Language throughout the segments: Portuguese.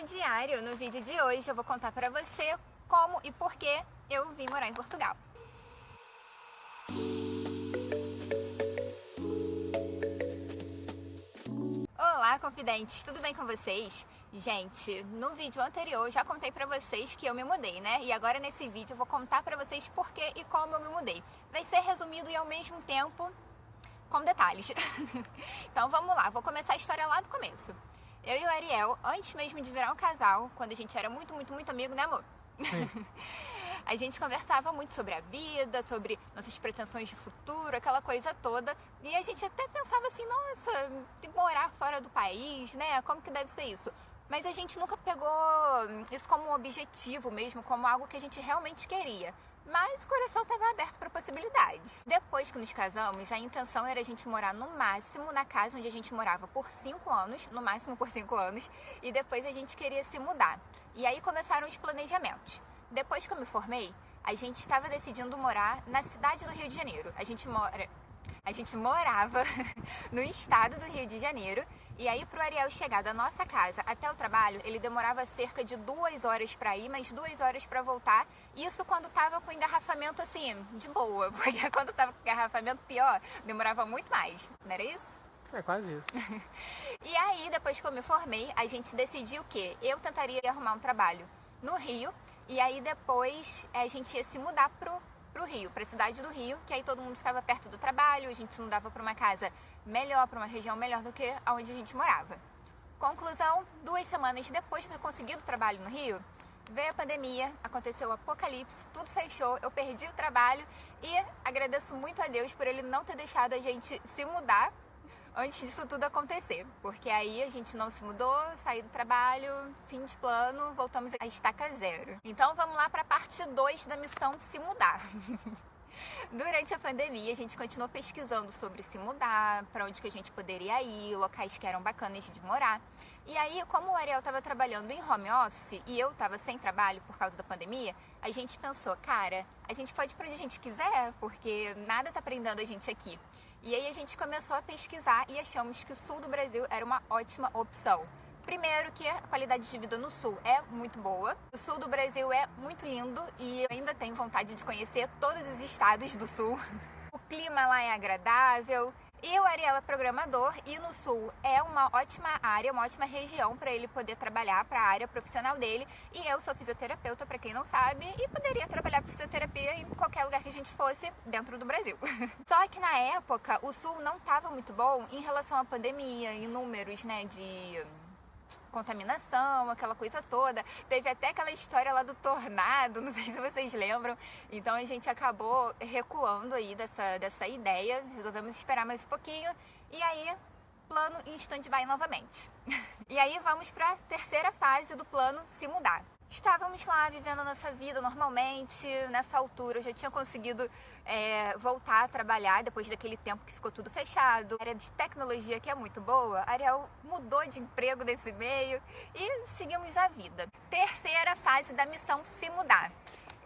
diário. No vídeo de hoje eu vou contar pra você como e por que eu vim morar em Portugal. Olá, confidentes! Tudo bem com vocês? Gente, no vídeo anterior eu já contei pra vocês que eu me mudei, né? E agora nesse vídeo eu vou contar pra vocês por que e como eu me mudei. Vai ser resumido e ao mesmo tempo com detalhes. Então vamos lá, vou começar a história lá do começo. Eu e o Ariel, antes mesmo de virar um casal, quando a gente era muito amigo, né, amor? A gente conversava muito sobre a vida, sobre nossas pretensões de futuro, aquela coisa toda. E a gente até pensava assim, nossa, morar fora do país, né? Como que deve ser isso? Mas a gente nunca pegou isso como um objetivo mesmo, como algo que a gente realmente queria. Mas o coração estava aberto para possibilidades. Depois que nos casamos, a intenção era a gente morar no máximo na casa onde a gente morava por 5 anos, no máximo por 5 anos, e depois a gente queria se mudar. E aí começaram os planejamentos. Depois que eu me formei, a gente estava decidindo morar na cidade do Rio de Janeiro. A gente morava no estado do Rio de Janeiro. E aí pro Ariel chegar da nossa casa até o trabalho, ele demorava cerca de 2 horas para ir, mais 2 horas para voltar. Isso quando tava com engarrafamento assim, de boa. Porque quando tava com engarrafamento pior, demorava muito mais. Não era isso? É quase isso. E aí, depois que eu me formei, a gente decidiu que eu tentaria arrumar um trabalho no Rio. E aí depois a gente ia se mudar pro Rio, para a cidade do Rio, que aí todo mundo ficava perto do trabalho, a gente se mudava para uma casa melhor, para uma região melhor do que onde a gente morava. Conclusão, 2 semanas depois de ter conseguido o trabalho no Rio, veio a pandemia, aconteceu o apocalipse, tudo fechou, eu perdi o trabalho e agradeço muito a Deus por ele não ter deixado a gente se mudar antes disso tudo acontecer, porque aí a gente não se mudou, saí do trabalho, fim de plano, voltamos à estaca zero. Então vamos lá para a parte 2 da missão se mudar. Durante a pandemia a gente continuou pesquisando sobre se mudar, para onde que a gente poderia ir, locais que eram bacanas de morar. E aí, como o Ariel estava trabalhando em home office e eu estava sem trabalho por causa da pandemia, a gente pensou, cara, a gente pode ir para onde a gente quiser, porque nada tá prendendo a gente aqui. E aí a gente começou a pesquisar e achamos que o sul do Brasil era uma ótima opção. Primeiro que a qualidade de vida no sul é muito boa, o sul do Brasil é muito lindo e eu ainda tenho vontade de conhecer todos os estados do sul. O clima lá é agradável. E o Ariel é programador e no sul é uma ótima área, uma ótima região para ele poder trabalhar para a área profissional dele. E eu sou fisioterapeuta, para quem não sabe, e poderia trabalhar com fisioterapia em qualquer lugar que a gente fosse dentro do Brasil. Só que na época o sul não estava muito bom em relação à pandemia, em números, né, de contaminação, aquela coisa toda. Teve até aquela história lá do tornado, não sei se vocês lembram. Então a gente acabou recuando aí dessa ideia, resolvemos esperar mais um pouquinho e aí plano em stand-by novamente. E aí vamos para a terceira fase do plano se mudar. Estávamos lá vivendo a nossa vida normalmente, nessa altura eu já tinha conseguido voltar a trabalhar depois daquele tempo que ficou tudo fechado. A área de tecnologia que é muito boa, a Ariel mudou de emprego nesse meio e seguimos a vida. Terceira fase da missão se mudar.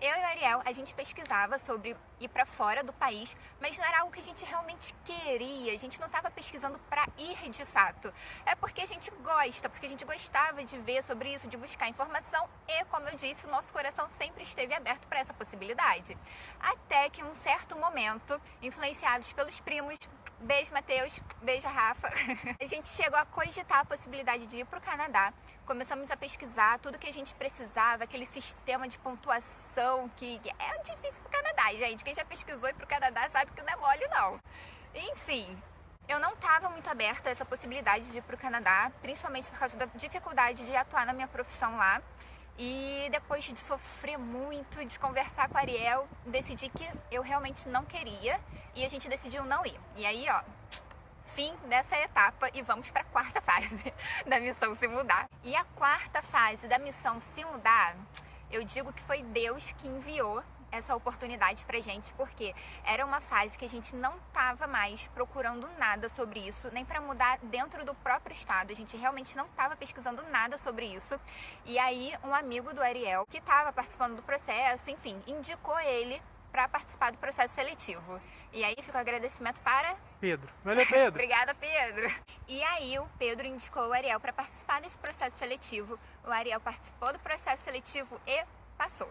Eu e o Ariel, a gente pesquisava sobre ir para fora do país, mas não era algo que a gente realmente queria, a gente não estava pesquisando para ir de fato. É porque a gente gosta, porque a gente gostava de ver sobre isso, de buscar informação e, como eu disse, o nosso coração sempre esteve aberto para essa possibilidade. Até que em um certo momento, influenciados pelos primos, beijo Matheus, beijo Rafa, a gente chegou a cogitar a possibilidade de ir para o Canadá. Começamos a pesquisar tudo que a gente precisava, aquele sistema de pontuação que é difícil pro Canadá, gente. Quem já pesquisou ir pro Canadá sabe que não é mole, não. Enfim, eu não estava muito aberta a essa possibilidade de ir pro Canadá, principalmente por causa da dificuldade de atuar na minha profissão lá. E depois de sofrer muito, de conversar com a Ariel, decidi que eu realmente não queria e a gente decidiu não ir. E aí, ó, fim dessa etapa e vamos para a quarta fase da missão se mudar. E a quarta fase da missão se mudar, eu digo que foi Deus que enviou essa oportunidade pra gente, porque era uma fase que a gente não estava mais procurando nada sobre isso, nem para mudar dentro do próprio estado, a gente realmente não estava pesquisando nada sobre isso. E aí um amigo do Ariel, que estava participando do processo, enfim, indicou ele para participar do processo seletivo. E aí fica o agradecimento para... Pedro. Valeu, Pedro. Obrigada, Pedro. E aí o Pedro indicou o Ariel para participar desse processo seletivo. O Ariel participou do processo seletivo e passou.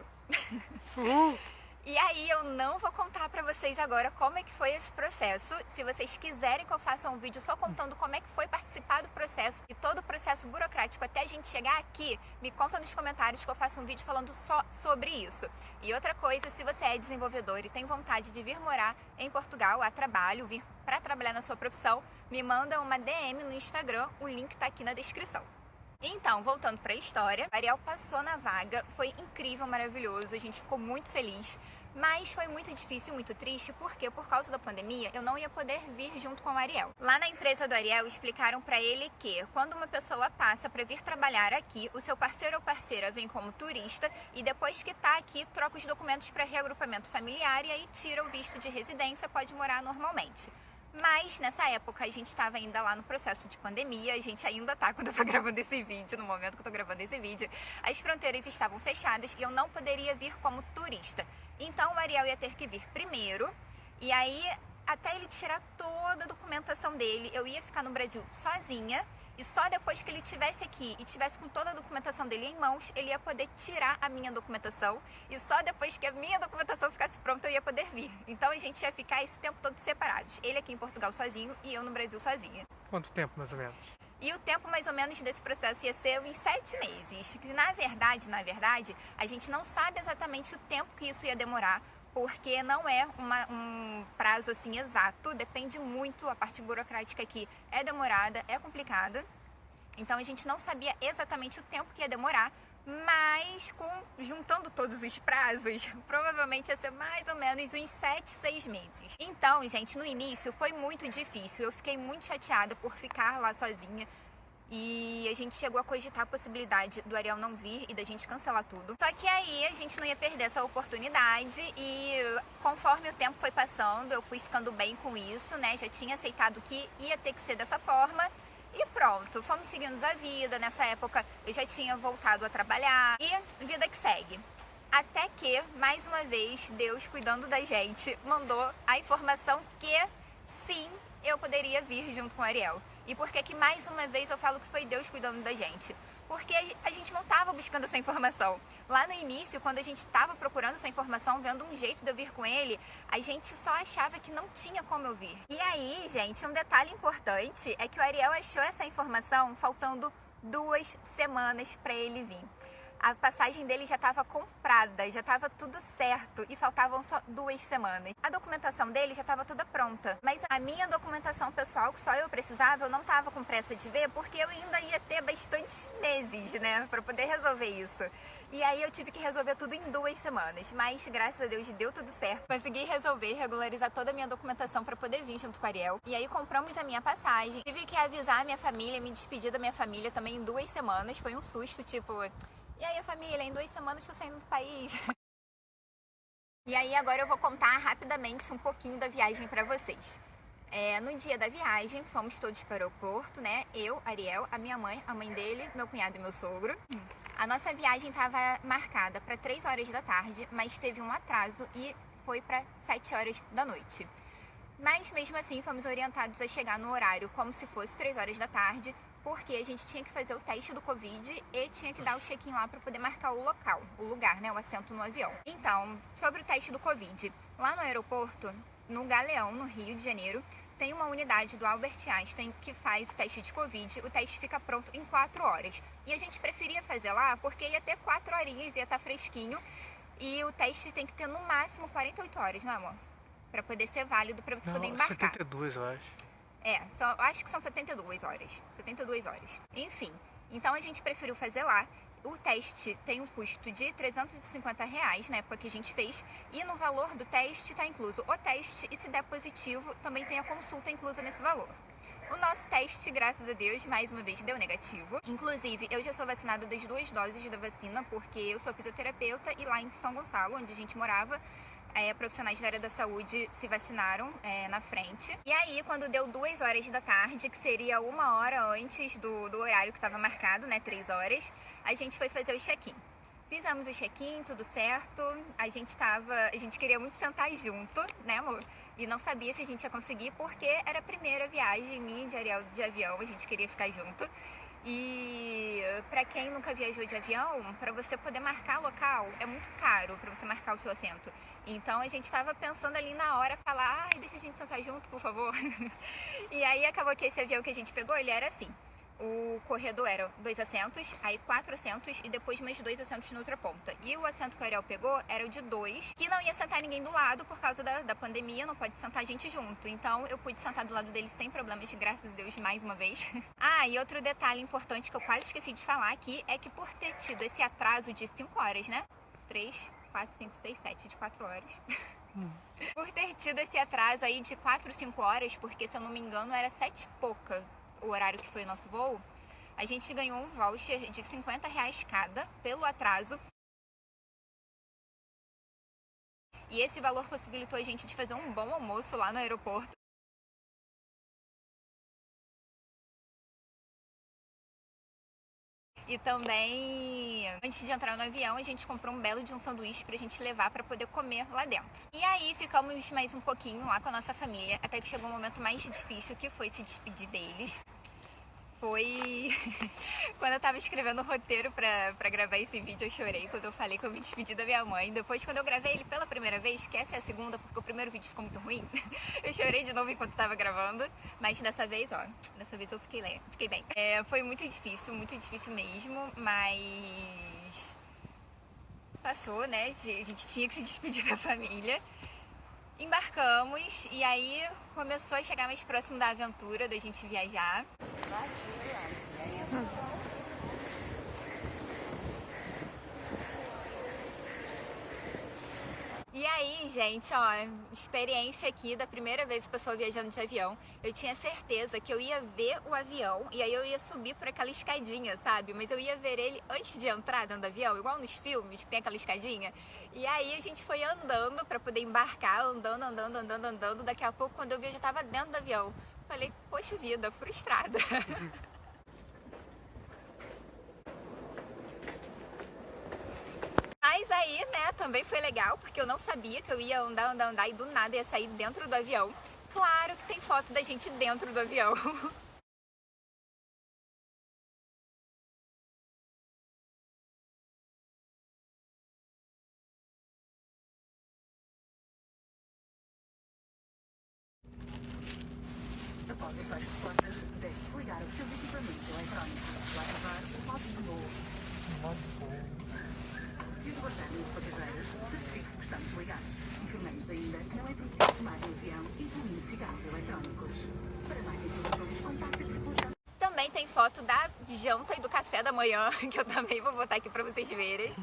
E aí eu não vou contar pra vocês agora como é que foi esse processo. Se vocês quiserem que eu faça um vídeo só contando como é que foi participar do processo e todo o processo burocrático até a gente chegar aqui, me conta nos comentários que eu faço um vídeo falando só sobre isso. E outra coisa, se você é desenvolvedor e tem vontade de vir morar em Portugal a trabalho, vir pra trabalhar na sua profissão, me manda uma DM no Instagram, o link tá aqui na descrição. Então, voltando para a história, o Ariel passou na vaga, foi incrível, maravilhoso, a gente ficou muito feliz, mas foi muito difícil, muito triste, porque por causa da pandemia eu não ia poder vir junto com o Ariel. Lá na empresa do Ariel explicaram para ele que quando uma pessoa passa para vir trabalhar aqui, o seu parceiro ou parceira vem como turista e depois que tá aqui troca os documentos para reagrupamento familiar e aí tira o visto de residência, pode morar normalmente. Mas nessa época a gente estava ainda lá no processo de pandemia, a gente ainda tá quando eu tô gravando esse vídeo, no momento que eu tô gravando esse vídeo, as fronteiras estavam fechadas e eu não poderia vir como turista. Então o Ariel ia ter que vir primeiro e aí até ele tirar toda a documentação dele, eu ia ficar no Brasil sozinha. E só depois que ele estivesse aqui e estivesse com toda a documentação dele em mãos, ele ia poder tirar a minha documentação. E só depois que a minha documentação ficasse pronta, eu ia poder vir. Então a gente ia ficar esse tempo todo separados. Ele aqui em Portugal sozinho e eu no Brasil sozinha. Quanto tempo, mais ou menos? E o tempo mais ou menos desse processo ia ser uns 7 meses. Que na verdade, a gente não sabe exatamente o tempo que isso ia demorar, porque não é um prazo assim exato, depende muito, a parte burocrática aqui é demorada, é complicada, então a gente não sabia exatamente o tempo que ia demorar, mas juntando todos os prazos, provavelmente ia ser mais ou menos uns 7, 6 meses. Então, gente, no início foi muito difícil, eu fiquei muito chateada por ficar lá sozinha, e a gente chegou a cogitar a possibilidade do Ariel não vir e da gente cancelar tudo. Só que aí a gente não ia perder essa oportunidade e conforme o tempo foi passando, eu fui ficando bem com isso, né? Já tinha aceitado que ia ter que ser dessa forma e pronto, fomos seguindo a vida. Nessa época eu já tinha voltado a trabalhar e vida que segue. Até que, mais uma vez, Deus cuidando da gente, mandou a informação que sim, eu poderia vir junto com o Ariel. E por que mais uma vez eu falo que foi Deus cuidando da gente? Porque a gente não estava buscando essa informação. Lá no início, quando a gente estava procurando essa informação, vendo um jeito de eu vir com ele, a gente só achava que não tinha como eu vir. E aí, gente, um detalhe importante é que o Ariel achou essa informação faltando 2 semanas para ele vir. A passagem dele já estava comprada, já estava tudo certo e faltavam só 2 semanas. A documentação dele já estava toda pronta, mas a minha documentação pessoal, que só eu precisava, eu não estava com pressa de ver porque eu ainda ia ter bastantes meses, né, para poder resolver isso. E aí eu tive que resolver tudo em 2 semanas, mas graças a Deus deu tudo certo. Consegui resolver, regularizar toda a minha documentação para poder vir junto com o Ariel. E aí compramos a minha passagem. Tive que avisar a minha família, me despedir da minha família também em 2 semanas. Foi um susto, tipo... E aí, família, em 2 semanas estou saindo do país. E aí, agora eu vou contar rapidamente um pouquinho da viagem para vocês. No dia da viagem, fomos todos para o aeroporto, né? Eu, Ariel, a minha mãe, a mãe dele, meu cunhado e meu sogro. A nossa viagem estava marcada para 3 horas da tarde, mas teve um atraso e foi para 7 horas da noite. Mas mesmo assim, fomos orientados a chegar no horário como se fosse 3 horas da tarde, porque a gente tinha que fazer o teste do Covid e tinha que dar o check-in lá para poder marcar o local, o lugar, né, o assento no avião. Então, sobre o teste do Covid, lá no aeroporto, no Galeão, no Rio de Janeiro, tem uma unidade do Albert Einstein que faz o teste de Covid, o teste fica pronto em 4 horas. E a gente preferia fazer lá porque ia ter 4 horinhas, ia estar fresquinho, e o teste tem que ter no máximo 48 horas, não é, amor? Para poder ser válido, para você poder embarcar. 72, eu acho. Acho que são 72 horas. 72 horas. Enfim, então a gente preferiu fazer lá. O teste tem um custo de R$350 na época que a gente fez. E no valor do teste está incluso o teste e se der positivo, também tem a consulta inclusa nesse valor. O nosso teste, graças a Deus, mais uma vez deu negativo. Inclusive, eu já sou vacinada das 2 doses da vacina, porque eu sou fisioterapeuta e lá em São Gonçalo, onde a gente morava, profissionais da área da saúde se vacinaram na frente. E aí, quando deu 2 horas da tarde, que seria 1 hora antes do horário que estava marcado, né, 3 horas, a gente foi fazer o check-in. Fizemos o check-in, tudo certo. A gente queria muito sentar junto, né, amor? E não sabia se a gente ia conseguir porque era a primeira viagem minha de Ariel de avião, a gente queria ficar junto. E pra quem nunca viajou de avião, pra você poder marcar local é muito caro pra você marcar o seu assento. Então a gente tava pensando ali na hora falar, ai, deixa a gente sentar junto, por favor. E aí acabou que esse avião que a gente pegou, ele era assim. O corredor era 2 assentos, aí 4 assentos e depois mais 2 assentos na outra ponta. E o assento que o Ariel pegou era o de 2, que não ia sentar ninguém do lado por causa da pandemia, não pode sentar gente junto. Então eu pude sentar do lado dele sem problemas, graças a Deus, mais uma vez. Ah, e outro detalhe importante que eu quase esqueci de falar aqui é que por ter tido esse atraso de 5 horas, né? 3, 4, 5, 6, 7, de 4 horas. Por ter tido esse atraso aí de 4, 5 horas, porque se eu não me engano era 7 e pouca o horário que foi o nosso voo, a gente ganhou um voucher de R$50 cada pelo atraso. E esse valor possibilitou a gente de fazer um bom almoço lá no aeroporto. E também, antes de entrar no avião, a gente comprou um belo de um sanduíche pra gente levar pra poder comer lá dentro. E aí ficamos mais um pouquinho lá com a nossa família, até que chegou um momento mais difícil, que foi se despedir deles. Foi quando eu tava escrevendo o roteiro pra gravar esse vídeo, eu chorei quando eu falei que eu me despedi da minha mãe. Depois, quando eu gravei ele pela primeira vez, que essa é a segunda, porque o primeiro vídeo ficou muito ruim, eu chorei de novo enquanto tava gravando. Mas dessa vez, dessa vez eu fiquei bem. Foi muito difícil mesmo, mas passou, né? A gente tinha que se despedir da família. Embarcamos e aí começou a chegar mais próximo da aventura da gente viajar. E aí, gente, experiência aqui da primeira vez que eu estou viajando de avião. Eu tinha certeza que eu ia ver o avião e aí eu ia subir por aquela escadinha, sabe? Mas eu ia ver ele antes de entrar dentro do avião, igual nos filmes que tem aquela escadinha. E aí a gente foi andando para poder embarcar, andando. Daqui a pouco, quando eu vi, eu já estava dentro do avião. Falei, poxa vida, frustrada. Mas aí, né, também foi legal, porque eu não sabia que eu ia andar e do nada ia sair dentro do avião. Claro que tem foto da gente dentro do avião. Após o fecho de portas, deve desligar os seus equipamentos eletrónicos. Vai gravar o modo de voo. Se aguardarem os passageiros, certifique-se que estão desligados. Informamos ainda que não é permitido fumar no avião, incluindo cigarros eletrónicos. Para mais informações, contacte a tripulação. Também tem foto da janta e do café da manhã, que eu também vou botar aqui pra vocês verem.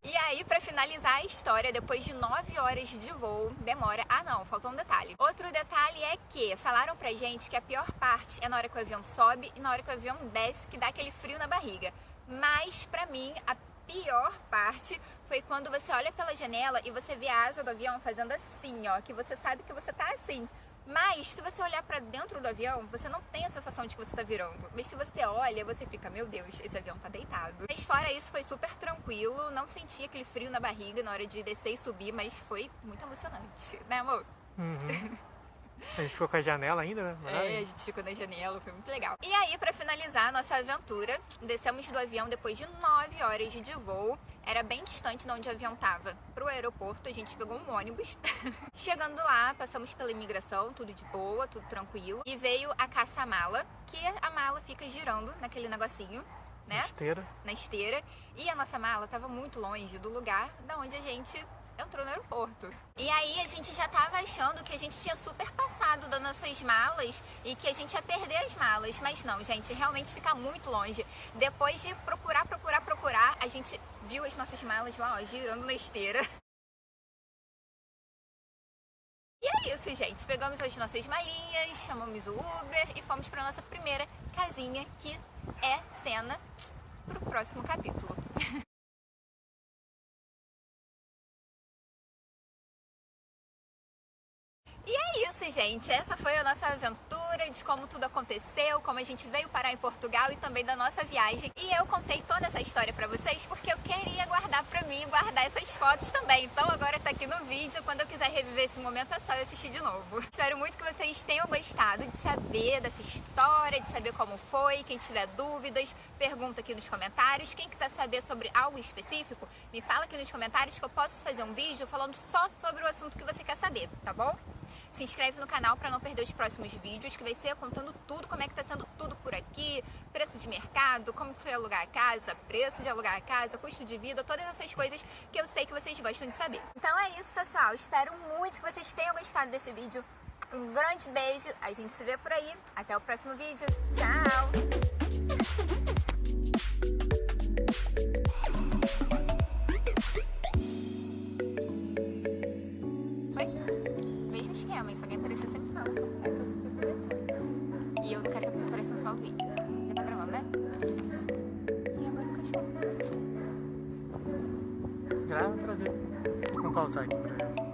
E aí, pra finalizar a história, depois de 9 horas de voo, demora... Ah não, faltou um detalhe. Outro detalhe é que falaram pra gente que a pior parte é na hora que o avião sobe e na hora que o avião desce, que dá aquele frio na barriga. Mas pra mim, a pior parte foi quando você olha pela janela e você vê a asa do avião fazendo assim, ó, que você sabe que você tá assim. Mas se você olhar pra dentro do avião, você não tem a sensação de que você tá virando. Mas se você olha, você fica, meu Deus, esse avião tá deitado. Mas fora isso, foi super tranquilo, não senti aquele frio na barriga na hora de descer e subir, mas foi muito emocionante, né, amor? Uhum. A gente ficou com a janela ainda, né? É, a gente ficou na janela, foi muito legal. E aí, pra finalizar a nossa aventura, descemos do avião depois de 9 horas de voo. Era bem distante de onde o avião tava pro aeroporto, a gente pegou um ônibus. Chegando lá, passamos pela imigração, tudo de boa, tudo tranquilo. E veio a caça-mala, que a mala fica girando naquele negocinho, né? Na esteira. E a nossa mala tava muito longe do lugar da onde a gente entrou no aeroporto. E aí a gente já tava achando que a gente tinha super passado das nossas malas e que a gente ia perder as malas, mas não, gente, realmente fica muito longe. Depois de procurar, a gente viu as nossas malas lá, ó, girando na esteira. E é isso, gente. Pegamos as nossas malinhas, chamamos o Uber e fomos para nossa primeira casinha, que é cena pro próximo capítulo. isso, gente. Essa foi a nossa aventura de como tudo aconteceu, como a gente veio parar em Portugal e também da nossa viagem. E eu contei toda essa história pra vocês porque eu queria guardar pra mim, guardar essas fotos também. Então agora tá aqui no vídeo, quando eu quiser reviver esse momento é só eu assistir de novo. Espero muito que vocês tenham gostado de saber dessa história, de saber como foi. Quem tiver dúvidas, pergunta aqui nos comentários. Quem quiser saber sobre algo específico, me fala aqui nos comentários que eu posso fazer um vídeo falando só sobre o assunto que você quer saber, tá bom? Se inscreve no canal para não perder os próximos vídeos, que vai ser contando tudo, como é que tá sendo tudo por aqui, preço de mercado, como que foi alugar a casa, preço de alugar a casa, custo de vida, todas essas coisas que eu sei que vocês gostam de saber. Então é isso, pessoal. Espero muito que vocês tenham gostado desse vídeo. Um grande beijo, a gente se vê por aí. Até o próximo vídeo. Tchau! Mas se alguém aparecer, sempre fala. E eu não quero que a pessoa apareça no final do vídeo. Já tá gravando, né? E agora o cachorro. Grava pra ver. Vamos pausar aqui pra ver.